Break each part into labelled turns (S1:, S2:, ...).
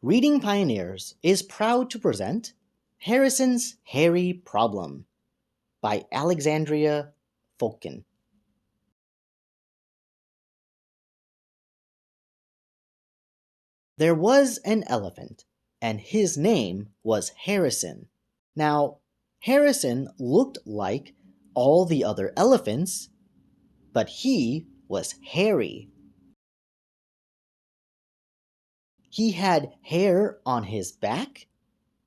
S1: Reading Pioneers is proud to present Harrison's Hairy Problem by Alexandrea Fokken. There was an elephant, and his name was Harrison. Now, Harrison looked like all the other elephants, but he was hairy. He had hair on his back,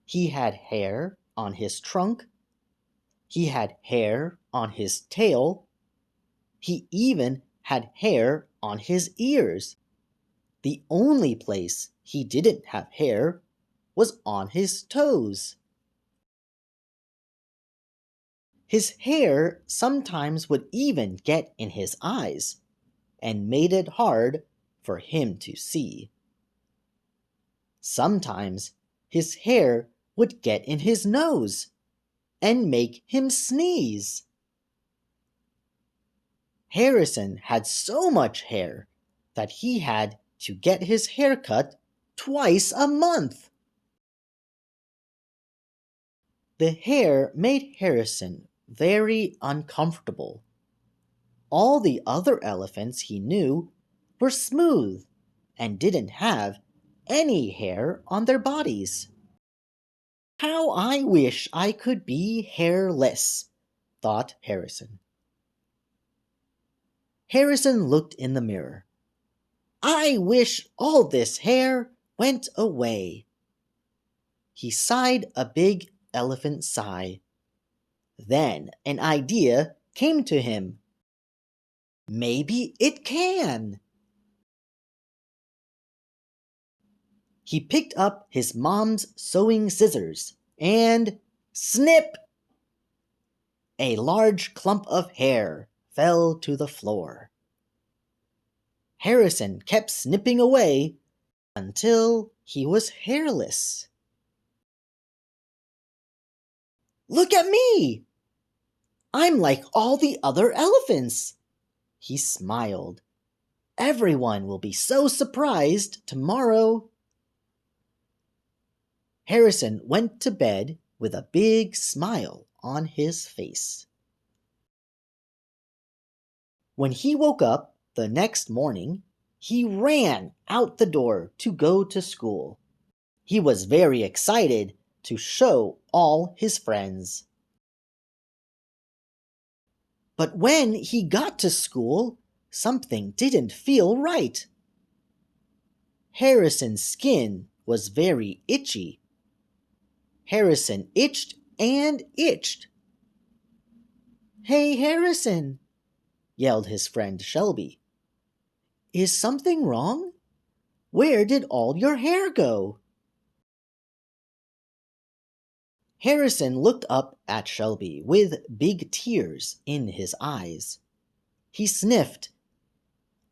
S1: he had hair on his trunk, he had hair on his tail, he even had hair on his ears. The only place he didn't have hair was on his toes. His hair sometimes would even get in his eyes and made it hard for him to see. Sometimes his hair would get in his nose and make him sneeze. Harrison had so much hair that he had to get his hair cut twice a month. The hair made Harrison very uncomfortable. All the other elephants he knew were smooth and didn't have any hair on their bodies. How I wish I could be hairless, thought Harrison. Harrison looked in the mirror. I wish all this hair went away. He sighed a big elephant sigh. Then an idea came to him. Maybe it can. He picked up his mom's sewing scissors and snip! A large clump of hair fell to the floor. Harrison kept snipping away until he was hairless. Look at me! I'm like all the other elephants. He smiled. Everyone will be so surprised tomorrow. Harrison went to bed with a big smile on his face. When he woke up the next morning, he ran out the door to go to school. He was very excited to show all his friends. But when he got to school, something didn't feel right. Harrison's skin was very itchy. Harrison itched and itched. Hey, Harrison, yelled his friend Shelby. Is something wrong? Where did all your hair go? Harrison looked up at Shelby with big tears in his eyes. He sniffed.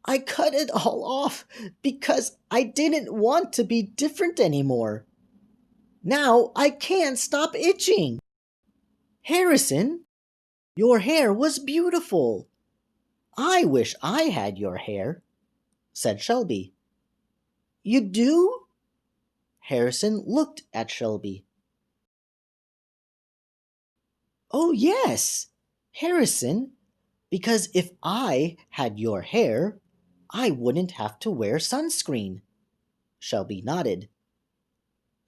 S1: I cut it all off because I didn't want to be different anymore. Now I can't stop itching. Harrison, your hair was beautiful. I wish I had your hair, said Shelby. You do? Harrison looked at Shelby. Oh, yes, Harrison, because if I had your hair, I wouldn't have to wear sunscreen. Shelby nodded.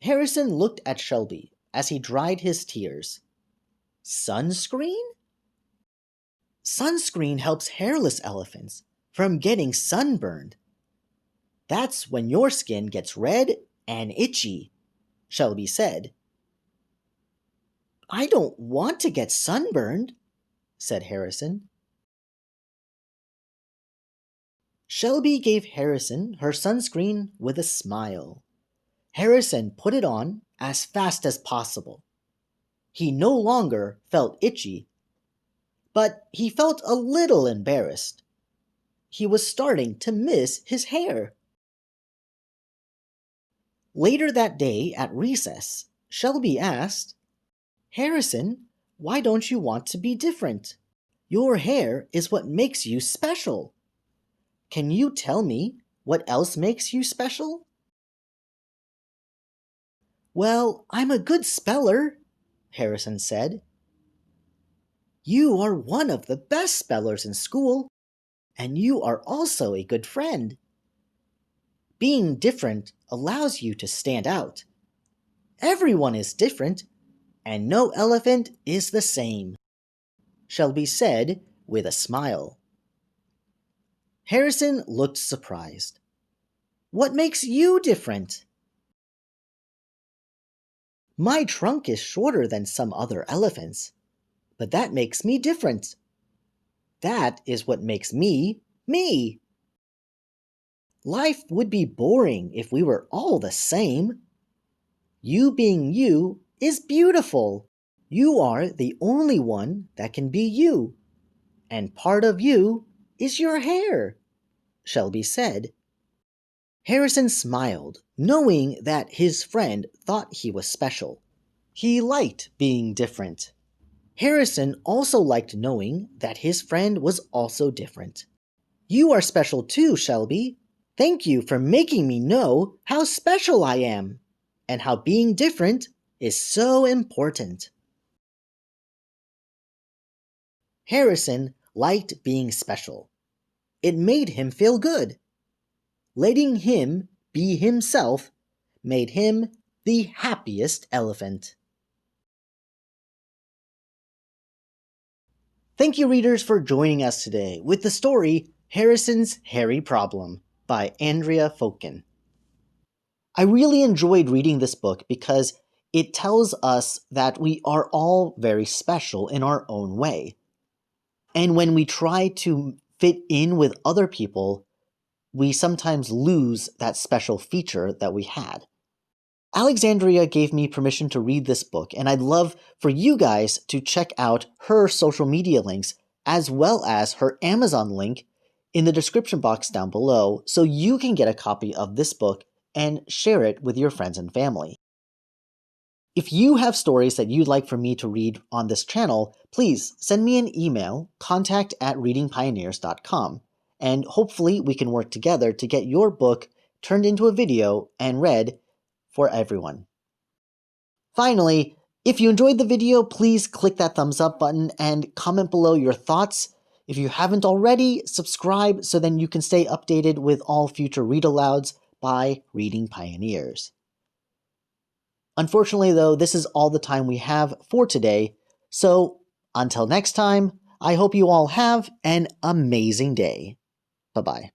S1: Harrison looked at Shelby as he dried his tears. Sunscreen? Sunscreen helps hairless elephants from getting sunburned. That's when your skin gets red and itchy, Shelby said. I don't want to get sunburned, said Harrison. Shelby gave Harrison her sunscreen with a smile. Harrison put it on as fast as possible. He no longer felt itchy, but he felt a little embarrassed. He was starting to miss his hair. Later that day at recess, Shelby asked, Harrison, why don't you want to be different? Your hair is what makes you special. Can you tell me what else makes you special? Well, I'm a good speller, Harrison said. You are one of the best spellers in school, and you are also a good friend. Being different allows you to stand out. Everyone is different, and no elephant is the same, Shelby said with a smile. Harrison looked surprised. What makes you different? My trunk is shorter than some other elephants, but that makes me different. That is what makes me, me. Life would be boring if we were all the same. You being you is beautiful. You are the only one that can be you, and part of you is your hair, Shelby said. Harrison smiled, knowing that his friend thought he was special. He liked being different. Harrison also liked knowing that his friend was also different. You are special too, Shelby. Thank you for making me know how special I am, and how being different is so important. Harrison liked being special. It made him feel good. Letting him be himself made him the happiest elephant. Thank you, readers, for joining us today with the story Harrison's Hairy Problem by Alexandrea Fokken. I really enjoyed reading this book because it tells us that we are all very special in our own way. And when we try to fit in with other people, we sometimes lose that special feature that we had. Alexandrea gave me permission to read this book, and I'd love for you guys to check out her social media links as well as her Amazon link in the description box down below so you can get a copy of this book and share it with your friends and family. If you have stories that you'd like for me to read on this channel, please send me an email, contact@readingpioneers.com, and hopefully we can work together to get your book turned into a video and read for everyone. Finally, if you enjoyed the video, please click that thumbs up button and comment below your thoughts. If you haven't already, subscribe so then you can stay updated with all future read-alouds by Reading Pioneers. Unfortunately, though, this is all the time we have for today, so until next time, I hope you all have an amazing day. Bye-bye.